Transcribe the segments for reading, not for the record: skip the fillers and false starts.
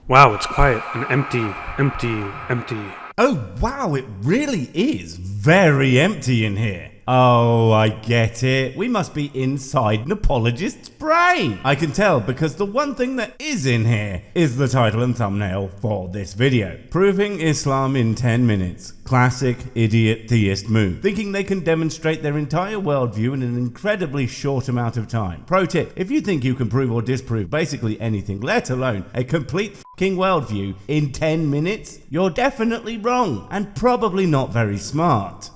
Wow, it's quiet and empty. Oh wow, it really is very empty in here. Oh, I get it. We must be inside an apologist's brain. I can tell because the one thing that is in here is the title and thumbnail for this video. Proving Islam in 10 minutes. Classic idiot theist move. Thinking they can demonstrate their entire worldview in an incredibly short amount of time. Pro tip, if you think you can prove or disprove basically anything, let alone a complete fucking worldview in 10 minutes, you're definitely wrong and probably not very smart.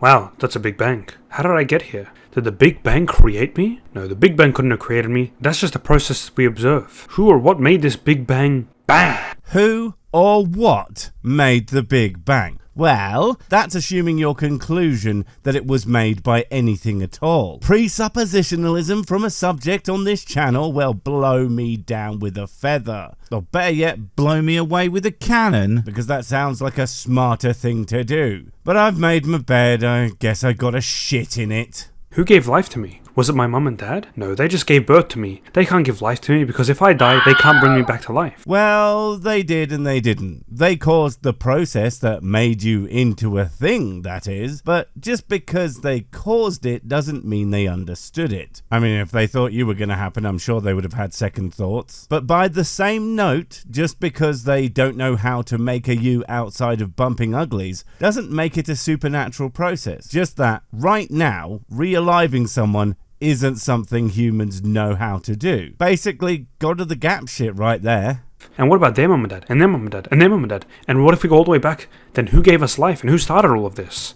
Wow, that's a Big Bang. How did I get here? Did the Big Bang create me? No, the Big Bang couldn't have created me. That's just a process we observe. Who or what made this Big Bang bang? Who or what made the Big Bang? Well, that's assuming your conclusion that it was made by anything at all. Presuppositionalism from a subject on this channel, well, blow me down with a feather. Or better yet, blow me away with a cannon, because that sounds like a smarter thing to do. But I've made my bed, I guess I gotta shit in it. Who gave life to me? Was it my mum and dad? No, they just gave birth to me. They can't give life to me because if I die, they can't bring me back to life. Well, they did and they didn't. They caused the process that made you into a thing, that is. But just because they caused it doesn't mean they understood it. I mean, if they thought you were going to happen, I'm sure they would have had second thoughts. But by the same note, just because they don't know how to make a you outside of bumping uglies doesn't make it a supernatural process. Just that, right now, realiving someone isn't something humans know how to do. Basically, God of the gap shit right there. And what about their mum and dad, and their mum and dad, and their mum and dad? And what if we go all the way back? Then who gave us life, and who started all of this?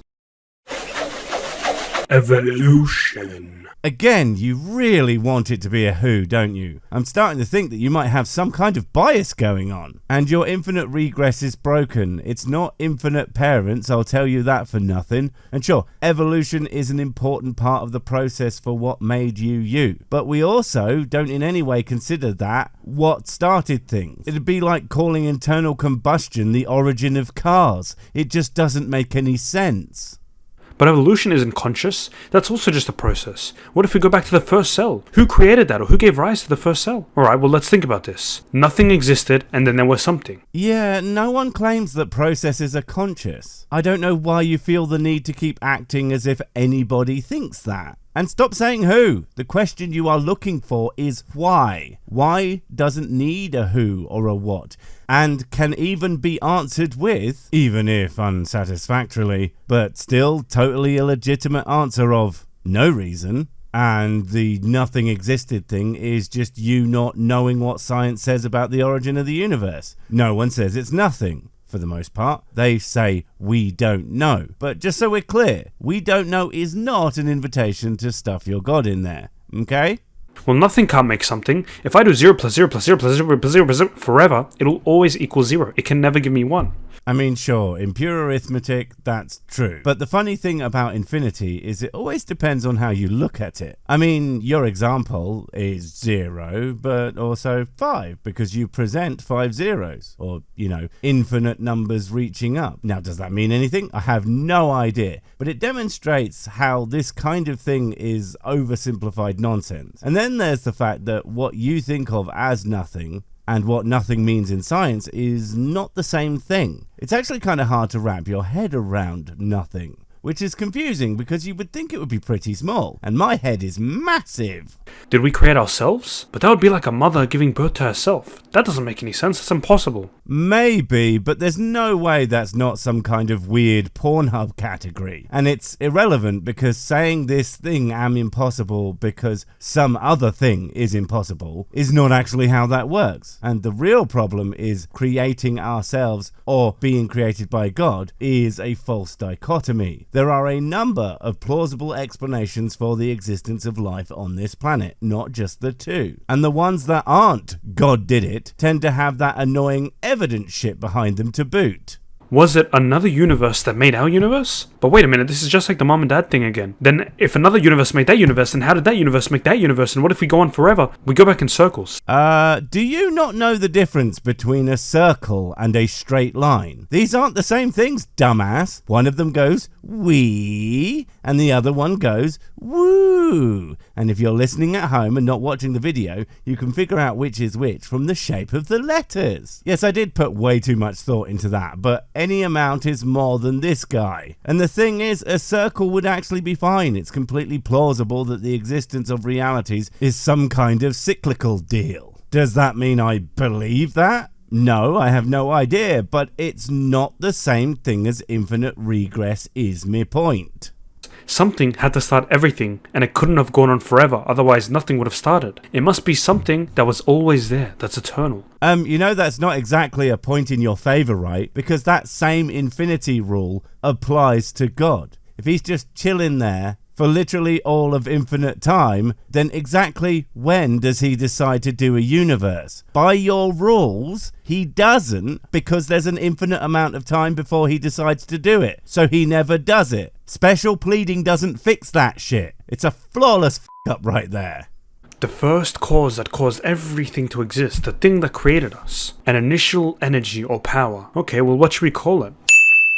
Evolution. Again, you really want it to be a who, don't you? I'm starting to think that you might have some kind of bias going on. And your infinite regress is broken. It's not infinite parents, I'll tell you that for nothing. And sure, evolution is an important part of the process for what made you you. But we also don't in any way consider that what started things. It'd be like calling internal combustion the origin of cars. It just doesn't make any sense. But evolution isn't conscious. That's also just a process. What if we go back to the first cell? Who created that, or who gave rise to the first cell? Alright, well, let's think about this. Nothing existed, and then there was something. Yeah, no one claims that processes are conscious. I don't know why you feel the need to keep acting as if anybody thinks that. And stop saying who. The question you are looking for is why. Why doesn't need a who or a what, and can even be answered with, even if unsatisfactorily, but still totally a legitimate answer of no reason. And the nothing existed thing is just you not knowing what science says about the origin of the universe. No one says it's nothing. For the most part, they say we don't know. But just so we're clear, we don't know is not an invitation to stuff your God in there, okay? Well, nothing can't make something. If I do 0 plus 0 plus 0 plus 0 plus 0 plus 0 forever, it'll always equal 0. It can never give me 1. I mean, sure, in pure arithmetic, that's true. But the funny thing about infinity is it always depends on how you look at it. I mean, your example is 0, but also 5, because you present 5 zeros, or, infinite numbers reaching up. Now, does that mean anything? I have no idea. But it demonstrates how this kind of thing is oversimplified nonsense. And then there's the fact that what you think of as nothing and what nothing means in science is not the same thing. It's actually kind of hard to wrap your head around nothing, which is confusing because you would think it would be pretty small, and my head is massive. Did we create ourselves? But that would be like a mother giving birth to herself. That doesn't make any sense. It's impossible. Maybe, but there's no way that's not some kind of weird Pornhub category. And it's irrelevant because saying this thing am impossible because some other thing is impossible is not actually how that works. And the real problem is creating ourselves or being created by God is a false dichotomy. There are a number of plausible explanations for the existence of life on this planet, not just the two. And the ones that aren't God did it tend to have that annoying evidence shit behind them to boot. Was it another universe that made our universe? But wait a minute, this is just like the mom and dad thing again. Then if another universe made that universe, then how did that universe make that universe? And what if we go on forever? We go back in circles. Do you not know the difference between a circle and a straight line? These aren't the same things, dumbass. One of them goes wee, and the other one goes woo. And if you're listening at home and not watching the video, you can figure out which is which from the shape of the letters. Yes, I did put way too much thought into that, but any amount is more than this guy. And the thing is, a circle would actually be fine. It's completely plausible that the existence of realities is some kind of cyclical deal. Does that mean I believe that? No, I have no idea, but it's not the same thing as infinite regress is my point. Something had to start everything, and it couldn't have gone on forever, otherwise nothing would have started. It must be something that was always there, that's eternal. You know that's not exactly a point in your favor, right? Because that same infinity rule applies to God. If he's just chilling there for literally all of infinite time, then exactly when does he decide to do a universe? By your rules, he doesn't, because there's an infinite amount of time before he decides to do it. So he never does it. Special pleading doesn't fix that shit. It's a flawless f*** up right there. The first cause that caused everything to exist, the thing that created us. An initial energy or power. Okay, well what should we call it?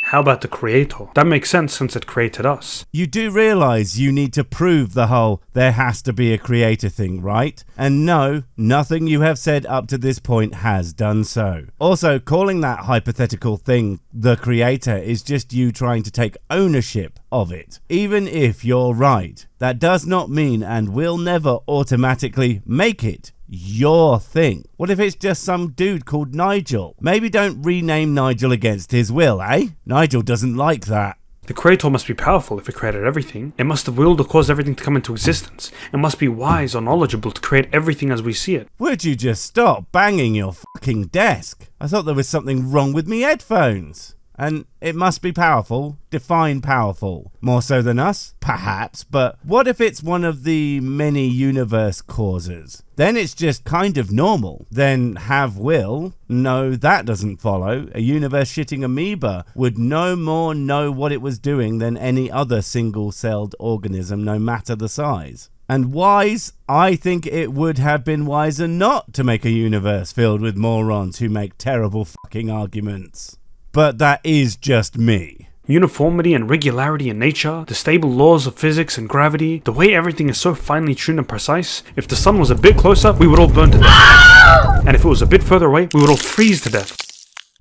How about the creator? That makes sense since it created us. You do realize you need to prove the whole there has to be a creator thing, right? And no, nothing you have said up to this point has done so. Also, calling that hypothetical thing the creator is just you trying to take ownership of it. Even if you're right, that does not mean and will never automatically make it your thing. What if it's just some dude called Nigel? Maybe don't rename Nigel against his will, eh? Nigel doesn't like that. The creator must be powerful if it created everything. It must have willed or caused everything to come into existence. It must be wise or knowledgeable to create everything as we see it. Would you just stop banging your fucking desk? I thought there was something wrong with me headphones. And it must be powerful. Define powerful. More so than us? Perhaps. But what if it's one of the many universe causes? Then it's just kind of normal. Then have will? No, that doesn't follow. A universe shitting amoeba would no more know what it was doing than any other single-celled organism, no matter the size. And wise? I think it would have been wiser not to make a universe filled with morons who make terrible fucking arguments. But that is just me. Uniformity and regularity in nature, the stable laws of physics and gravity, the way everything is so finely tuned and precise. If the sun was a bit closer, we would all burn to death. And if it was a bit further away, we would all freeze to death.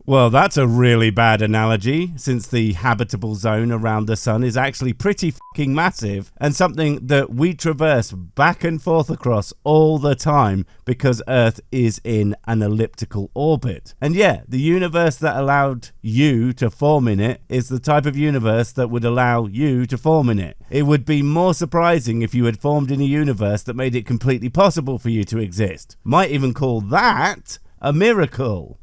Well, that's a really bad analogy, since the habitable zone around the sun is actually pretty fucking massive, and something that we traverse back and forth across all the time because Earth is in an elliptical orbit. And yeah, the universe that allowed you to form in it is the type of universe that would allow you to form in it. It would be more surprising if you had formed in a universe that made it completely possible for you to exist. Might even call that a miracle.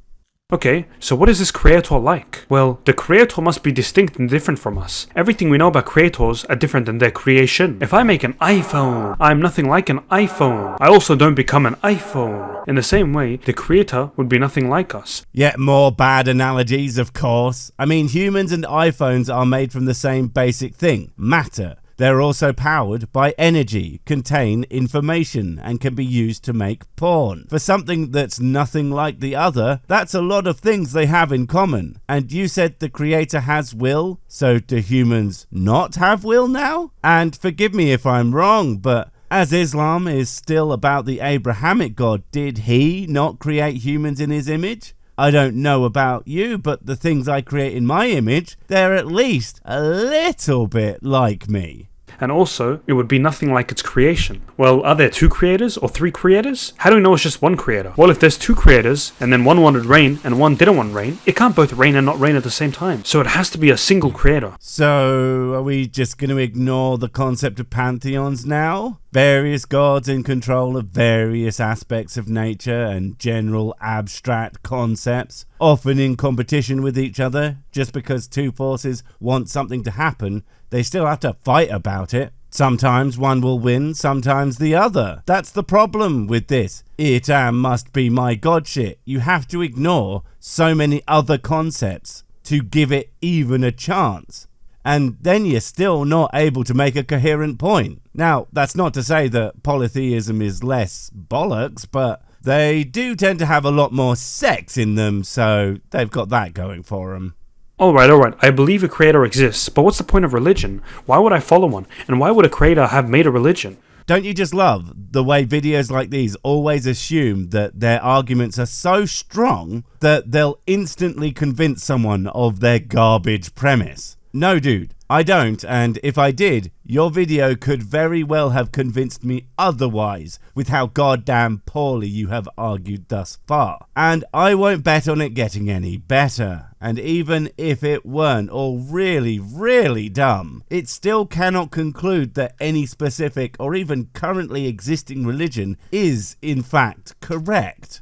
Okay, so what is this creator like? Well, the creator must be distinct and different from us. Everything we know about creators are different than their creation. If I make an iPhone, I'm nothing like an iPhone. I also don't become an iPhone. In the same way, the creator would be nothing like us. Yet more bad analogies, of course. I mean, humans and iPhones are made from the same basic thing, matter. They're also powered by energy, contain information, and can be used to make porn. For something that's nothing like the other, that's a lot of things they have in common. And you said the creator has will, so do humans not have will now? And forgive me if I'm wrong, but as Islam is still about the Abrahamic God, did he not create humans in his image? I don't know about you, but the things I create in my image, they're at least a little bit like me. And also, it would be nothing like its creation. Well, are there 2 creators or 3 creators? How do we know it's just one creator? Well, if there's 2 creators, and then one wanted rain and one didn't want rain, it can't both rain and not rain at the same time. So it has to be a single creator. So, are we just going to ignore the concept of pantheons now? Various gods in control of various aspects of nature and general abstract concepts, often in competition with each other. Just because 2 forces want something to happen, they still have to fight about it. Sometimes one will win, sometimes the other. That's the problem with this it must be my god shit. You have to ignore so many other concepts to give it even a chance. And then you're still not able to make a coherent point. Now, that's not to say that polytheism is less bollocks, but they do tend to have a lot more sex in them, so they've got that going for them. Alright, I believe a creator exists, but what's the point of religion? Why would I follow one? And why would a creator have made a religion? Don't you just love the way videos like these always assume that their arguments are so strong that they'll instantly convince someone of their garbage premise? No, dude, I don't, and if I did, your video could very well have convinced me otherwise with how goddamn poorly you have argued thus far. And I won't bet on it getting any better. And even if it weren't all really, really dumb, it still cannot conclude that any specific or even currently existing religion is, in fact, correct.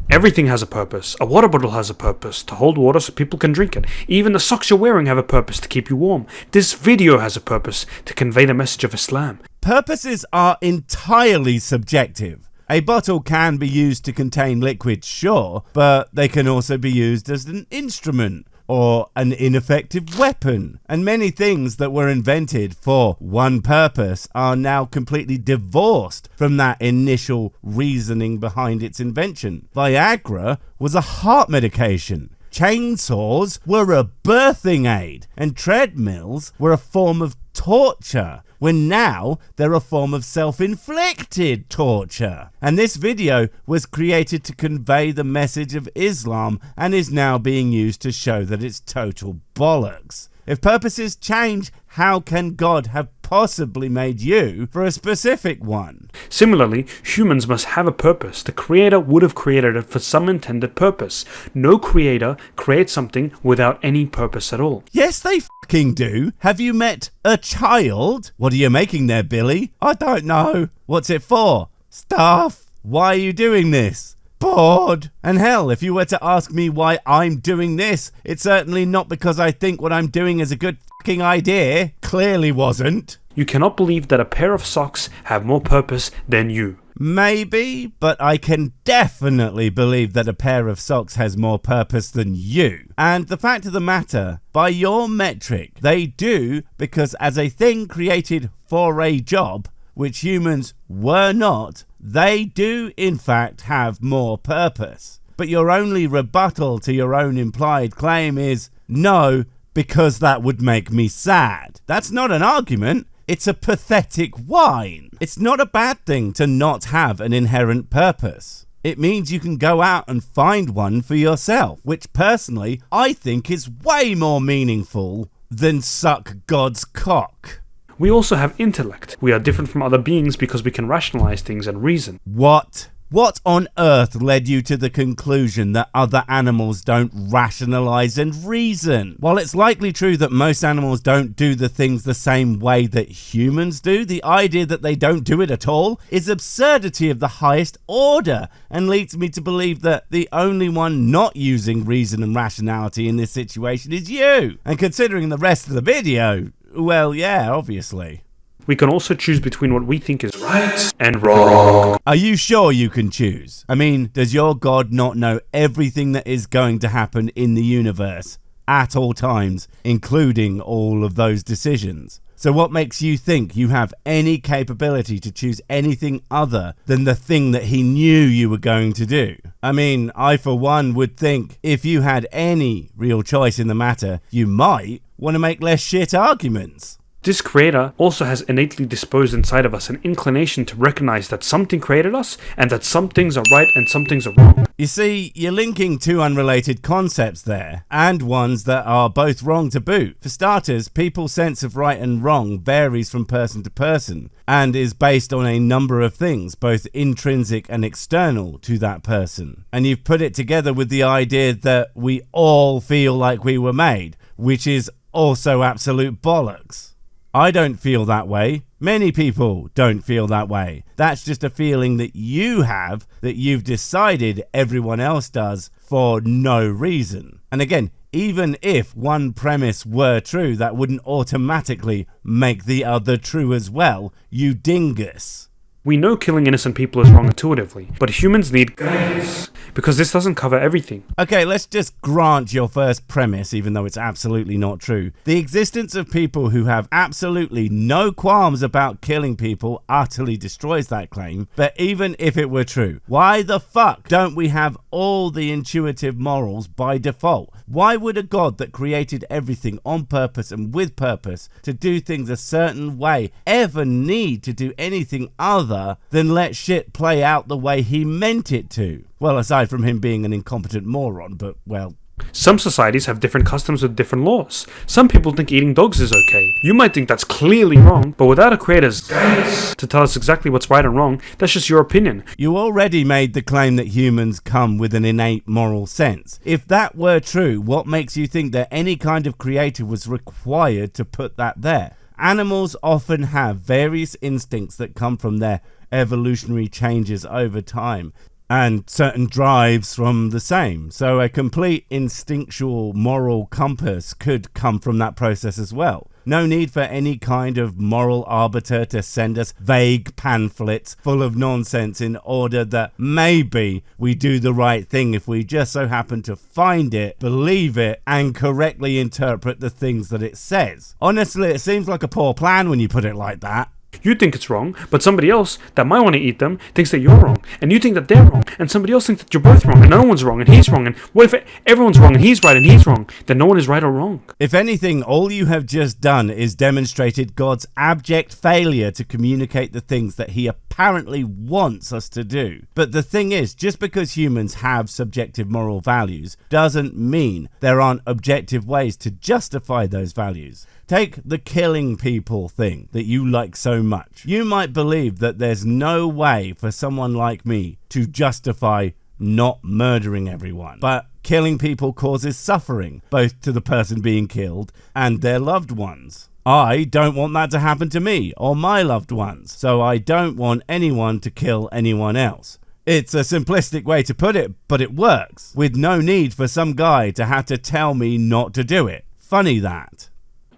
Everything has a purpose. A water bottle has a purpose, to hold water so people can drink it. Even the socks you're wearing have a purpose, to keep you warm. This video has a purpose, to convey the message of Islam. Purposes are entirely subjective. A bottle can be used to contain liquid, sure, but they can also be used as an instrument or an ineffective weapon. And many things that were invented for one purpose are now completely divorced from that initial reasoning behind its invention. Viagra was a heart medication. Chainsaws were a birthing aid, and treadmills were a form of torture, when now they're a form of self-inflicted torture. And this video was created to convey the message of Islam and is now being used to show that it's total bollocks. If purposes change, how can God have possibly made you for a specific one? Similarly, humans must have a purpose. The creator would have created it for some intended purpose. No creator creates something without any purpose at all. Yes, they fucking do. Have you met a child? What are you making there, Billy? I don't know. What's it for? Stuff. Why are you doing this? Bored. And hell, if you were to ask me why I'm doing this, it's certainly not because I think what I'm doing is a good fucking idea. Clearly wasn't. You cannot believe that a pair of socks have more purpose than you. Maybe, but I can definitely believe that a pair of socks has more purpose than you. And the fact of the matter, by your metric, they do, because as a thing created for a job, which humans were not, they do in fact have more purpose. But your only rebuttal to your own implied claim is, no, because that would make me sad. That's not an argument, it's a pathetic whine. It's not a bad thing to not have an inherent purpose. It means you can go out and find one for yourself, which personally I think is way more meaningful than suck God's cock. We also have intellect. We are different from other beings because we can rationalize things and reason. What? What on earth led you to the conclusion that other animals don't rationalize and reason? While it's likely true that most animals don't do the things the same way that humans do, the idea that they don't do it at all is absurdity of the highest order and leads me to believe that the only one not using reason and rationality in this situation is you. And considering the rest of the video, well, yeah, obviously. We can also choose between what we think is right and wrong. Are you sure you can choose? I mean, does your God not know everything that is going to happen in the universe at all times, including all of those decisions? So what makes you think you have any capability to choose anything other than the thing that he knew you were going to do? I mean, I for one would think if you had any real choice in the matter, you might want to make less shit arguments. This creator also has innately disposed inside of us an inclination to recognize that something created us and that some things are right and some things are wrong. You see, you're linking two unrelated concepts there, and ones that are both wrong to boot. For starters, people's sense of right and wrong varies from person to person and is based on a number of things, both intrinsic and external to that person. And you've put it together with the idea that we all feel like we were made, which is also absolute bollocks. I don't feel that way. Many people don't feel that way. That's just a feeling that you have, that you've decided everyone else does for no reason. And again, even if one premise were true, that wouldn't automatically make the other true as well, you dingus. We know killing innocent people is wrong intuitively, but humans need guidance, because this doesn't cover everything. Okay, let's just grant your first premise, even though it's absolutely not true. The existence of people who have absolutely no qualms about killing people utterly destroys that claim. But even if it were true, why the fuck don't we have all the intuitive morals by default? Why would a God that created everything on purpose and with purpose to do things a certain way ever need to do anything other than let shit play out the way he meant it to? Well, aside from him being an incompetent moron, but well... Some societies have different customs with different laws. Some people think eating dogs is okay. You might think that's clearly wrong, but without a creator's guidance to tell us exactly what's right and wrong, that's just your opinion. You already made the claim that humans come with an innate moral sense. If that were true, what makes you think that any kind of creator was required to put that there? Animals often have various instincts that come from their evolutionary changes over time, and certain drives from the same. So a complete instinctual moral compass could come from that process as well. No need for any kind of moral arbiter to send us vague pamphlets full of nonsense in order that maybe we do the right thing if we just so happen to find it, believe it, and correctly interpret the things that it says. Honestly, it seems like a poor plan when you put it like that. You think it's wrong, but somebody else that might want to eat them thinks that you're wrong, and you think that they're wrong, and somebody else thinks that you're both wrong, and no one's wrong, and he's wrong, and what if everyone's wrong, and he's right, and he's wrong? Then no one is right or wrong. If anything, all you have just done is demonstrated God's abject failure to communicate the things that he apparently wants us to do. But the thing is, just because humans have subjective moral values doesn't mean there aren't objective ways to justify those values. Take the killing people thing that you like so much. You might believe that there's no way for someone like me to justify not murdering everyone. But killing people causes suffering, both to the person being killed and their loved ones. I don't want that to happen to me or my loved ones, so I don't want anyone to kill anyone else. It's a simplistic way to put it, but it works, with no need for some guy to have to tell me not to do it. Funny that.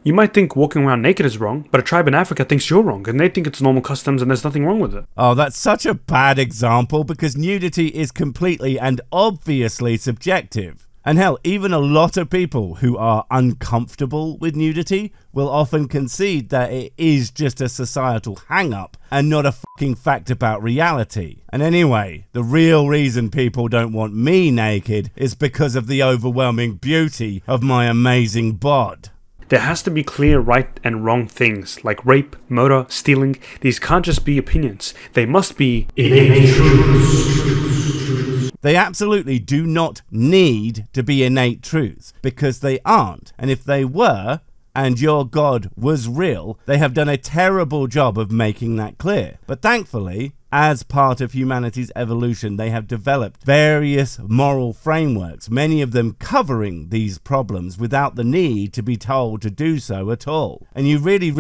You might think walking around naked is wrong, but a tribe in Africa thinks you're wrong, and they think it's normal customs and there's nothing wrong with it. Oh, that's such a bad example, because nudity is completely and obviously subjective. And hell, even a lot of people who are uncomfortable with nudity will often concede that it is just a societal hang-up and not a fucking fact about reality. And anyway, the real reason people don't want me naked is because of the overwhelming beauty of my amazing bod. There has to be clear right and wrong things, like rape, murder, stealing. These can't just be opinions. They must be innate truths. They absolutely do not need to be innate truths, because they aren't. And if they were, and your God was real, they have done a terrible job of making that clear. But thankfully, as part of humanity's evolution, they have developed various moral frameworks, many of them covering these problems without the need to be told to do so at all. And you really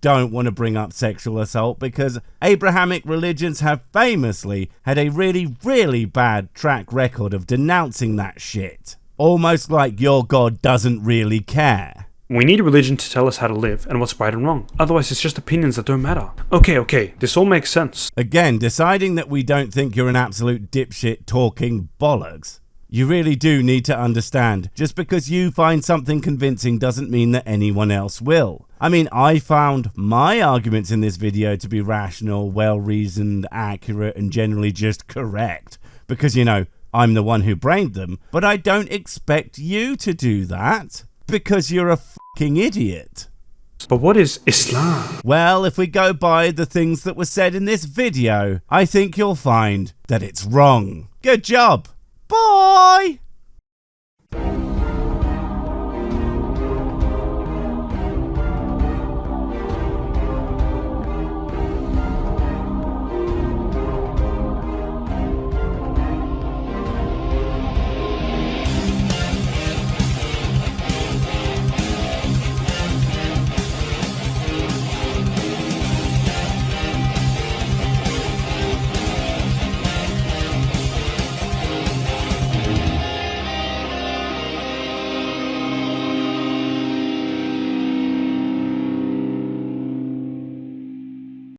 don't want to bring up sexual assault, because Abrahamic religions have famously had a really bad track record of denouncing that shit. Almost like your God doesn't really care. We need religion to tell us how to live and what's right and wrong. Otherwise, it's just opinions that don't matter. Okay, this all makes sense. Again, deciding that we don't think you're an absolute dipshit talking bollocks. You really do need to understand, just because you find something convincing doesn't mean that anyone else will. I mean, I found my arguments in this video to be rational, well-reasoned, accurate, and generally just correct. Because, you know, I'm the one who brained them, but I don't expect you to do that. Because you're a fucking idiot. But what is Islam? Well, if we go by the things that were said in this video, I think you'll find that it's wrong. Good job. Bye!